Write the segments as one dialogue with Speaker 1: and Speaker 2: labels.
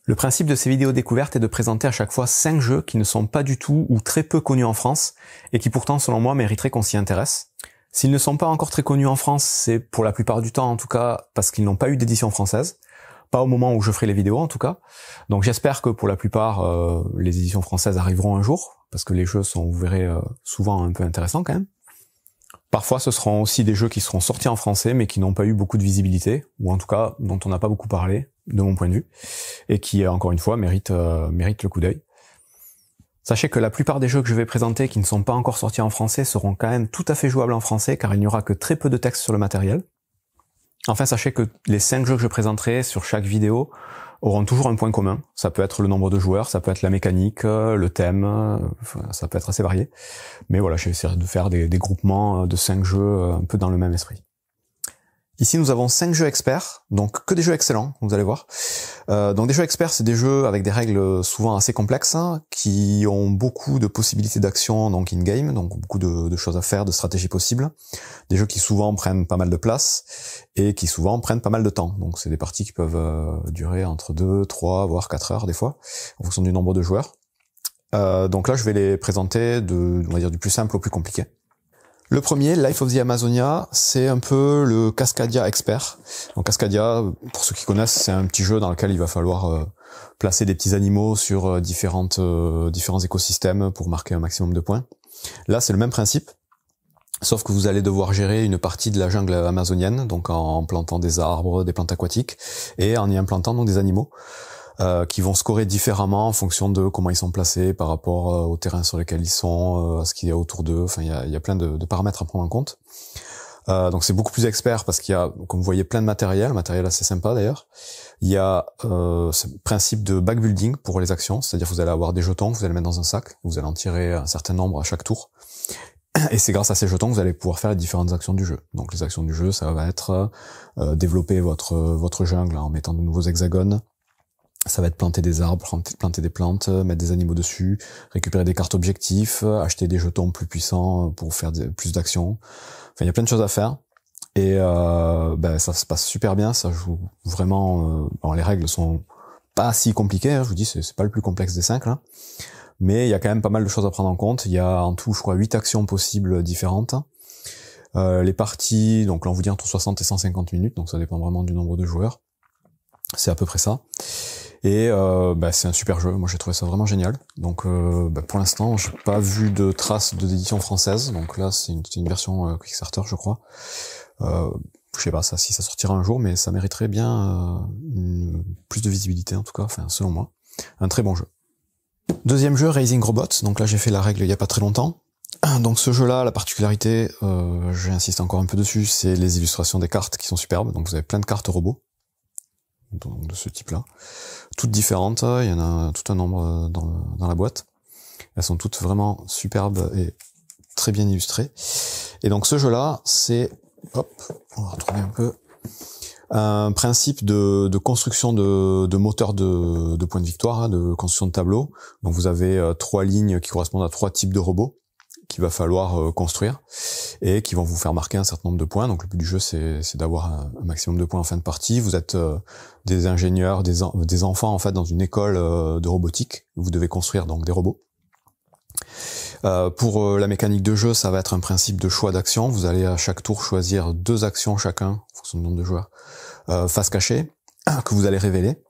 Speaker 1: Le principe de ces vidéos découvertes est de présenter à chaque fois 5 jeux qui ne sont pas du tout ou très peu connus en France et qui pourtant selon moi mériteraient qu'on s'y intéresse. S'ils ne sont pas encore très connus en France, c'est pour la plupart du temps en tout cas parce qu'ils n'ont pas eu d'édition française. Pas au moment où je ferai les vidéos en tout cas. Donc j'espère que pour la plupart les éditions françaises arriveront un jour, parce que les jeux sont, vous verrez, souvent un peu intéressants quand même. Parfois ce seront aussi des jeux qui seront sortis en français mais qui n'ont pas eu beaucoup de visibilité, ou en tout cas dont on n'a pas beaucoup parlé, de mon point de vue, et qui encore une fois méritent le coup d'œil. Sachez que la plupart des jeux que je vais présenter qui ne sont pas encore sortis en français seront quand même tout à fait jouables en français, car il n'y aura que très peu de texte sur le matériel. Enfin, sachez que les 5 jeux que je présenterai sur chaque vidéo auront toujours un point commun. Ça peut être le nombre de joueurs, ça peut être la mécanique, le thème, ça peut être assez varié. Mais voilà, j'essaierai de faire des groupements de 5 jeux un peu dans le même esprit. Ici, nous avons 5 jeux experts, donc que des jeux excellents, vous allez voir. Donc des jeux experts, c'est des jeux avec des règles souvent assez complexes, qui ont beaucoup de possibilités d'action donc in-game, donc beaucoup de choses à faire, de stratégies possibles. Des jeux qui souvent prennent pas mal de place et qui souvent prennent pas mal de temps. Donc c'est des parties qui peuvent durer entre 2, 3, voire 4 heures des fois, en fonction du nombre de joueurs. Donc là, je vais les présenter on va dire, du plus simple au plus compliqué. Le premier, Life of the Amazonia, c'est un peu le Cascadia expert. Donc Cascadia, pour ceux qui connaissent, c'est un petit jeu dans lequel il va falloir placer des petits animaux sur différents écosystèmes pour marquer un maximum de points. Là, c'est le même principe, sauf que vous allez devoir gérer une partie de la jungle amazonienne, donc en plantant des arbres, des plantes aquatiques, et en y implantant donc des animaux. Qui vont scorer différemment en fonction de comment ils sont placés par rapport au terrain sur lequel ils sont, à ce qu'il y a autour d'eux. Enfin, il y a plein de paramètres à prendre en compte. Donc c'est beaucoup plus expert parce qu'il y a, comme vous voyez, plein de matériel assez sympa d'ailleurs. Il y a ce principe de backbuilding pour les actions, c'est-à-dire que vous allez avoir des jetons, vous allez mettre dans un sac, vous allez en tirer un certain nombre à chaque tour. Et c'est grâce à ces jetons que vous allez pouvoir faire les différentes actions du jeu. Donc les actions du jeu, ça va être développer votre jungle en mettant de nouveaux hexagones. Ça va être planter des arbres, planter des plantes, mettre des animaux dessus, récupérer des cartes objectifs, acheter des jetons plus puissants pour faire plus d'actions. Enfin, il y a plein de choses à faire. Et ça se passe super bien, ça joue vraiment... les règles sont pas si compliquées, je vous dis, c'est pas le plus complexe des 5, là. Mais il y a quand même pas mal de choses à prendre en compte. Il y a en tout, je crois, 8 actions possibles différentes. Les parties, donc là on vous dit entre 60 et 150 minutes, donc ça dépend vraiment du nombre de joueurs. C'est à peu près ça. Et c'est un super jeu, moi j'ai trouvé ça vraiment génial. Donc pour l'instant j'ai pas vu de traces d'édition française, donc là c'est une version Kickstarter je crois. Je sais pas si ça sortira un jour, mais ça mériterait bien plus de visibilité en tout cas, enfin selon moi. Un très bon jeu. Deuxième jeu, Raising Robots, donc là j'ai fait la règle il y a pas très longtemps. Donc ce jeu-là, la particularité, j'insiste encore un peu dessus, c'est les illustrations des cartes qui sont superbes, donc vous avez plein de cartes robots. De ce type-là, toutes différentes, il y en a tout un nombre dans la boîte. Elles sont toutes vraiment superbes et très bien illustrées. Et donc ce jeu-là, c'est, on va retrouver un peu, un principe de construction de moteur de points de victoire, de construction de tableau. Donc vous avez 3 lignes qui correspondent à 3 types de robots qu'il va falloir construire et qui vont vous faire marquer un certain nombre de points. Donc le but du jeu c'est d'avoir un maximum de points en fin de partie. Vous êtes des ingénieurs, des enfants en fait dans une école de robotique. Vous devez construire donc des robots. Pour la mécanique de jeu, ça va être un principe de choix d'action. Vous allez à chaque tour choisir 2 actions chacun, en fonction du nombre de joueurs, face cachée, que vous allez révéler.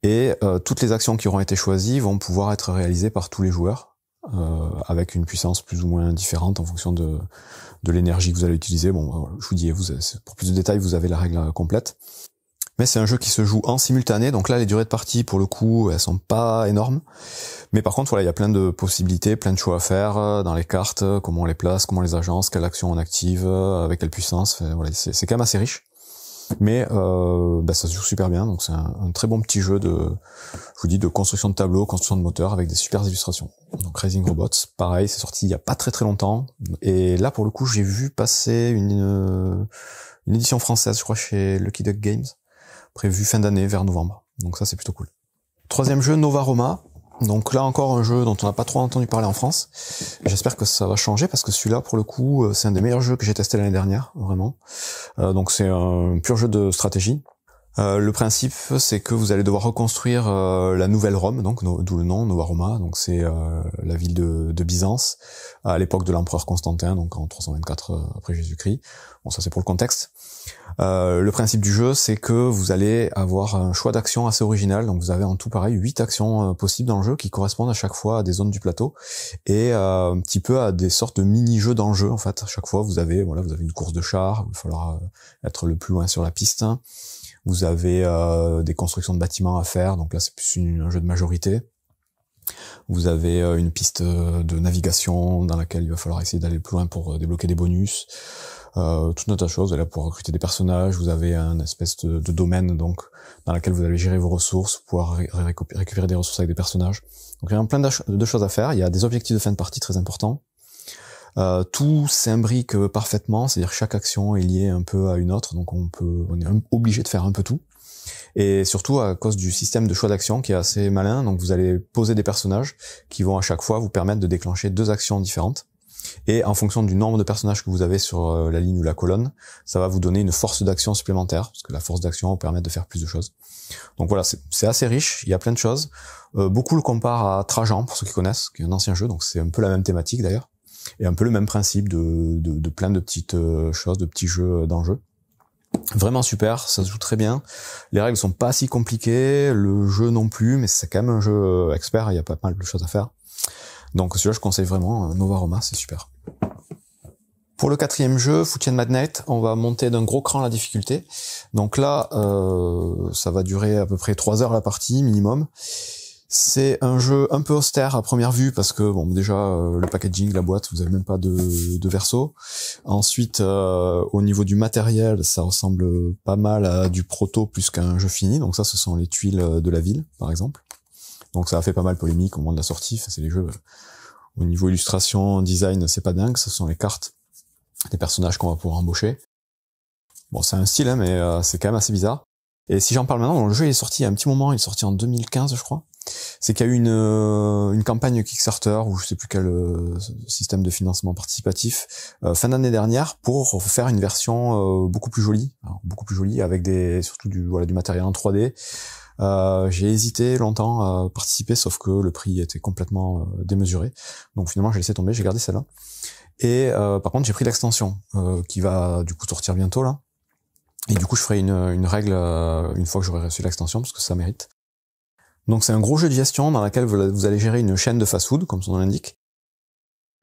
Speaker 1: Et toutes les actions qui auront été choisies vont pouvoir être réalisées par tous les joueurs. Avec une puissance plus ou moins différente en fonction de l'énergie que vous allez utiliser. Bon, je vous dis, pour plus de détails, vous avez la règle complète. Mais c'est un jeu qui se joue en simultané, donc là, les durées de partie, pour le coup, elles sont pas énormes. Mais par contre, voilà, il y a plein de possibilités, plein de choix à faire dans les cartes, comment on les place, comment on les agence, quelle action on active, avec quelle puissance. Enfin, voilà, c'est quand même assez riche. Mais ça se joue super bien, donc c'est un très bon petit jeu je vous dis, de construction de tableau, construction de moteur avec des super illustrations. Donc Raising Robots, pareil, c'est sorti il y a pas très très longtemps. Et là pour le coup j'ai vu passer une édition française, je crois chez Lucky Duck Games, prévue fin d'année vers novembre. Donc ça c'est plutôt cool. Troisième jeu, Nova Roma. Donc là encore un jeu dont on n'a pas trop entendu parler en France. J'espère que ça va changer parce que celui-là pour le coup c'est un des meilleurs jeux que j'ai testé l'année dernière, vraiment. Donc c'est un pur jeu de stratégie. Le principe, c'est que vous allez devoir reconstruire la nouvelle Rome, donc d'où le nom Nova Roma. Donc c'est la ville de Byzance à l'époque de l'empereur Constantin, donc en 324 après Jésus-Christ. Bon, ça c'est pour le contexte. Le principe du jeu, c'est que vous allez avoir un choix d'actions assez original. Donc vous avez en tout pareil 8 actions possibles dans le jeu qui correspondent à chaque fois à des zones du plateau et un petit peu à des sortes de mini-jeux dans le jeu en fait. À chaque fois vous avez une course de char, il va falloir être le plus loin sur la piste. Vous avez des constructions de bâtiments à faire, donc là c'est plus un jeu de majorité. Vous avez une piste de navigation dans laquelle il va falloir essayer d'aller plus loin pour débloquer des bonus. Toute notre chose, vous allez pouvoir recruter des personnages, vous avez un espèce de domaine donc dans laquelle vous allez gérer vos ressources, pouvoir récupérer des ressources avec des personnages. Donc il y a plein de choses à faire, il y a des objectifs de fin de partie très importants. Tout s'imbrique parfaitement, c'est-à-dire que chaque action est liée un peu à une autre, donc on est obligé de faire un peu tout. Et surtout à cause du système de choix d'action qui est assez malin, donc vous allez poser des personnages qui vont à chaque fois vous permettre de déclencher 2 actions différentes. Et en fonction du nombre de personnages que vous avez sur la ligne ou la colonne, ça va vous donner une force d'action supplémentaire, parce que la force d'action va vous permettre de faire plus de choses. Donc voilà, c'est assez riche, il y a plein de choses. Beaucoup le comparent à Trajan, pour ceux qui connaissent, qui est un ancien jeu, donc c'est un peu la même thématique d'ailleurs, et un peu le même principe de plein de petites choses, de petits jeux dans le jeu. Vraiment super, ça se joue très bien. Les règles sont pas si compliquées, le jeu non plus, mais c'est quand même un jeu expert, il y a pas mal de choses à faire. Donc celui-là je conseille vraiment, Nova Roma, c'est super. Pour le 4e jeu, Foot Chain Magnate, on va monter d'un gros cran la difficulté. Donc là, ça va durer à peu près 3 heures la partie minimum. C'est un jeu un peu austère à première vue parce que bon déjà le packaging, la boîte, vous avez même pas de verso. Ensuite au niveau du matériel, ça ressemble pas mal à du proto plus qu'à un jeu fini. Donc ça ce sont les tuiles de la ville par exemple. Donc ça a fait pas mal polémique au moment de la sortie, c'est les jeux au niveau illustration, design, c'est pas dingue, ce sont les cartes des personnages qu'on va pouvoir embaucher. Bon, c'est un style hein, mais c'est quand même assez bizarre. Et si j'en parle maintenant, bon, le jeu il est sorti il y a un petit moment, il est sorti en 2015 je crois. C'est qu'il y a eu une campagne Kickstarter ou je sais plus quel système de financement participatif fin d'année dernière pour faire une version beaucoup plus jolie, avec surtout du matériel en 3D. J'ai hésité longtemps à participer, sauf que le prix était complètement démesuré. Donc finalement j'ai laissé tomber, j'ai gardé celle-là. Et par contre j'ai pris l'extension qui va du coup sortir bientôt là. Et du coup je ferai une règle une fois que j'aurai reçu l'extension parce que ça mérite. Donc c'est un gros jeu de gestion dans lequel vous allez gérer une chaîne de fast-food, comme son nom l'indique.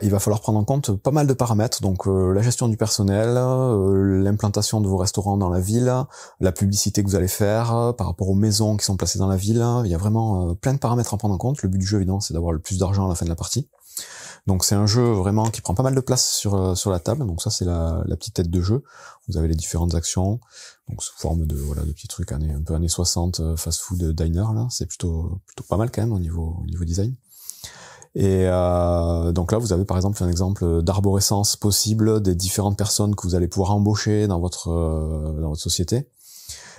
Speaker 1: Il va falloir prendre en compte pas mal de paramètres, donc la gestion du personnel, l'implantation de vos restaurants dans la ville, la publicité que vous allez faire par rapport aux maisons qui sont placées dans la ville. Il y a vraiment plein de paramètres à prendre en compte. Le but du jeu, évidemment, c'est d'avoir le plus d'argent à la fin de la partie. Donc c'est un jeu vraiment qui prend pas mal de place sur la table. Donc ça c'est la petite tête de jeu. Vous avez les différentes actions, donc sous forme de petits trucs un peu années 60 fast-food diner là. C'est plutôt pas mal quand même au niveau design. Et donc là vous avez par exemple un exemple d'arborescence possible des différentes personnes que vous allez pouvoir embaucher dans votre société.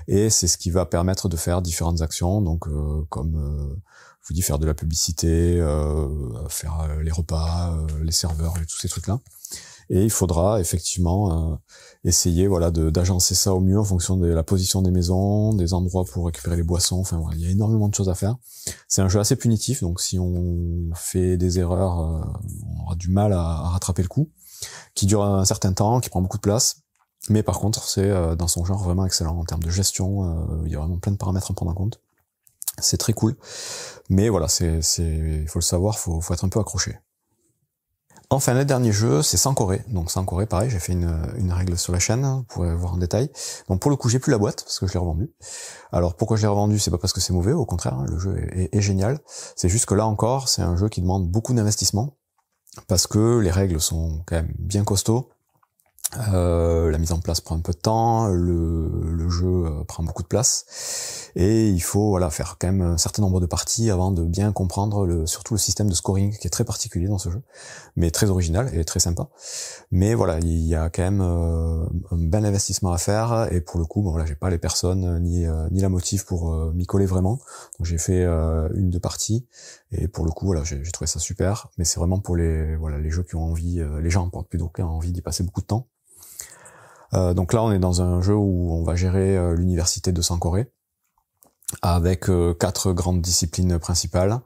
Speaker 1: Et c'est ce qui va permettre de faire différentes actions, donc comme je vous dis, faire de la publicité, faire les repas, les serveurs et tous ces trucs-là. Et il faudra effectivement essayer d'agencer ça au mieux en fonction de la position des maisons, des endroits pour récupérer les boissons. Enfin voilà, il y a énormément de choses à faire. C'est un jeu assez punitif, donc si on fait des erreurs, on aura du mal à rattraper le coup, qui dure un certain temps, qui prend beaucoup de place. Mais par contre, c'est dans son genre vraiment excellent en termes de gestion. Il y a vraiment plein de paramètres à prendre en compte. C'est très cool. Mais voilà, il faut le savoir, faut être un peu accroché. Enfin, le dernier jeu, c'est Sankoré. Donc Sankoré, pareil, j'ai fait une règle sur la chaîne, vous pourrez voir en détail. Donc pour le coup, j'ai plus la boîte, parce que je l'ai revendu. Alors pourquoi je l'ai revendu, c'est pas parce que c'est mauvais, au contraire, hein, le jeu est génial. C'est juste que là encore, c'est un jeu qui demande beaucoup d'investissement, parce que les règles sont quand même bien costauds. La mise en place prend un peu de temps, le jeu prend beaucoup de place et il faut faire quand même un certain nombre de parties avant de bien comprendre surtout le système de scoring qui est très particulier dans ce jeu, mais très original et très sympa. Mais voilà, il y a quand même un bel investissement à faire et pour le coup, j'ai pas les personnes ni la motive pour m'y coller vraiment. Donc j'ai fait 1-2 parties et pour le coup, j'ai trouvé ça super. Mais c'est vraiment pour les jeux qui ont envie, les gens plutôt qui ont envie d'y passer beaucoup de temps. Donc là, on est dans un jeu où on va gérer l'université de Sankoré, avec 4 grandes disciplines principales,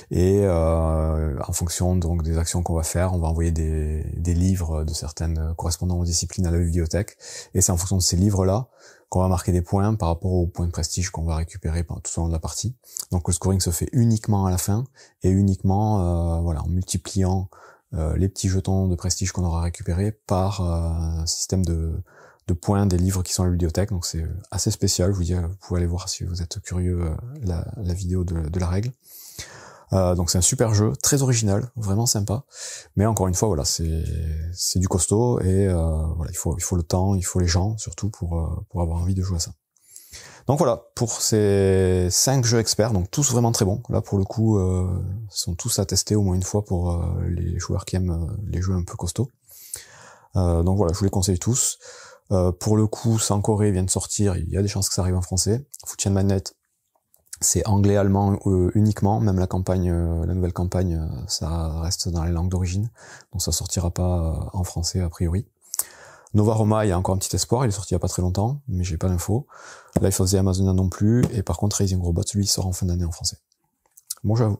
Speaker 1: et en fonction donc des actions qu'on va faire, on va envoyer des livres de certaines correspondant aux disciplines à la bibliothèque, et c'est en fonction de ces livres-là qu'on va marquer des points par rapport aux points de prestige qu'on va récupérer tout au long de la partie. Donc le scoring se fait uniquement à la fin, et uniquement voilà, en multipliant les petits jetons de prestige qu'on aura récupérés par un système de points des livres qui sont à la bibliothèque. Donc c'est assez spécial, je vous dis, vous pouvez aller voir si vous êtes curieux la vidéo de la règle. Donc c'est un super jeu, très original, vraiment sympa, mais encore une fois voilà, c'est du costaud, et voilà, il faut le temps, il faut les gens surtout pour avoir envie de jouer à ça. Donc voilà, pour ces 5 jeux experts, donc tous vraiment très bons. Là pour le coup, sont tous à tester au moins une fois pour les joueurs qui aiment les jeux un peu costauds. Donc voilà, je vous les conseille tous. Pour le coup, Sankoré vient de sortir, il y a des chances que ça arrive en français. Footchain Magnet, c'est anglais-allemand uniquement, même la campagne, la nouvelle campagne, ça reste dans les langues d'origine, donc ça sortira pas en français a priori. Nova Roma, il y a encore un petit espoir, il est sorti il y a pas très longtemps, mais j'ai pas d'infos. Life of the Amazonia non plus, et par contre Raising Robots, lui, sort en fin d'année en français. Bon jeu à vous.